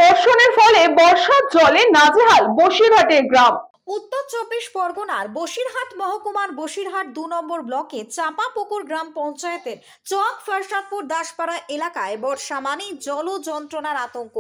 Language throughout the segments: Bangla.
বর্ষণের ফলে বর্ষার জলে নাজেহাল বসিরহাটের গ্রাম। উত্তর 24 পরগনার বসিরহাট মহকুমার বসিরহাট 2 নম্বর ব্লকে চাঁপাপুকুর গ্রাম পঞ্চায়েতের চক ফরসাদপুর দাসপাড়া এলাকায় বর্ষা মানেই জল যন্ত্রণার আতঙ্ক।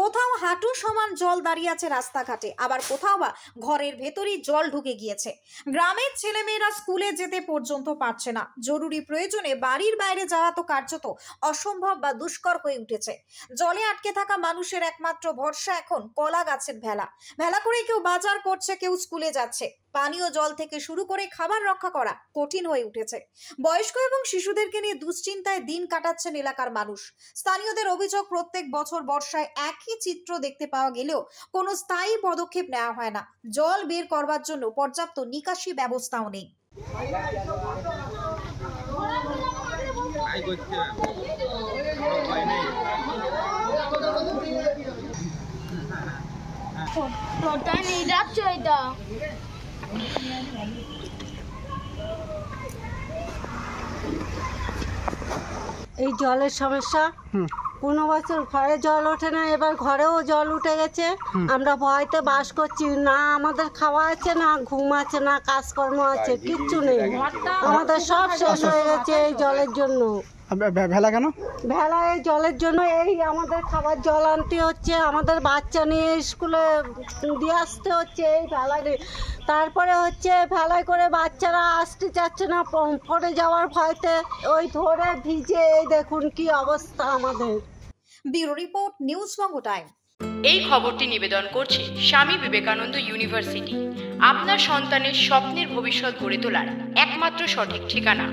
কোথাও হাঁটু সমান জল দাঁড়িয়ে আছে রাস্তাঘাটে, আবার কোথাও বা ঘরের ভেতরেই জল ঢুকে গিয়েছে। গ্রামের ছেলেমেয়েরা স্কুলে যেতে পর্যন্ত পারছে না। জরুরি প্রয়োজনে বাড়ির বাইরে যাওয়া তো কার্যত অসম্ভব বা দুষ্কর হয়ে উঠেছে। জলে আটকে থাকা মানুষের একমাত্র ভরসা এখন কলা গাছের ভেলা। ভেলা করে কেউ বাজার করছে, কেউ স্কুলে যাচ্ছে। পানীয় জল থেকে শুরু করে খাবার রক্ষা করা কঠিন হয়ে উঠেছে। বয়স্ক এবং শিশুদেরকে নিয়ে দুশ্চিন্তায় দিন কাটাচ্ছেন এলাকার মানুষ। স্থানীয়দের অভিযোগ, প্রত্যেক বছর বর্ষায় একই চিত্র দেখতে পাওয়া গেলেও কোনো স্থায়ী পদক্ষেপ নেওয়া হয় না। জল বের করবার জন্য পর্যাপ্ত নিকাশি ব্যবস্থাও নেই। এই জলের সমস্যা, কোনো বছর ঘরে জল ওঠে না, এবার ঘরেও জল উঠে গেছে। আমরা ভয়তে বাস করছি না, আমাদের খাওয়া আছে না, ঘুম আছে না, কাজকর্ম আছে, কিচ্ছু নেই। আমাদের সব শেষ হয়ে গেছে এই জলের জন্য। ভেলা কেন? ভেলা এই জলের জন্য, এই আমাদের খাবার জল আনতে হচ্ছে, আমাদের বাচ্চা নিয়ে স্কুলে দিয়ে আসতে হচ্ছে এই ভেলায়। তারপরে হচ্ছে ভেলায় করে বাচ্চারা আসতে চাচ্ছে না, পড়ে যাওয়ার ভয়তে ওই ধরে ভিজে এই দেখুন কি অবস্থা আমাদের। ব্যুরো রিপোর্ট, নিউজ বঙ্গ টাইম। এই খবরটি নিবেদন করছে স্বামী বিবেকানন্দ ইউনিভার্সিটি, আপনার সন্তানের স্বপ্নের ভবিষ্যৎ গড়ে তোলার একমাত্র সঠিক ঠিকানা।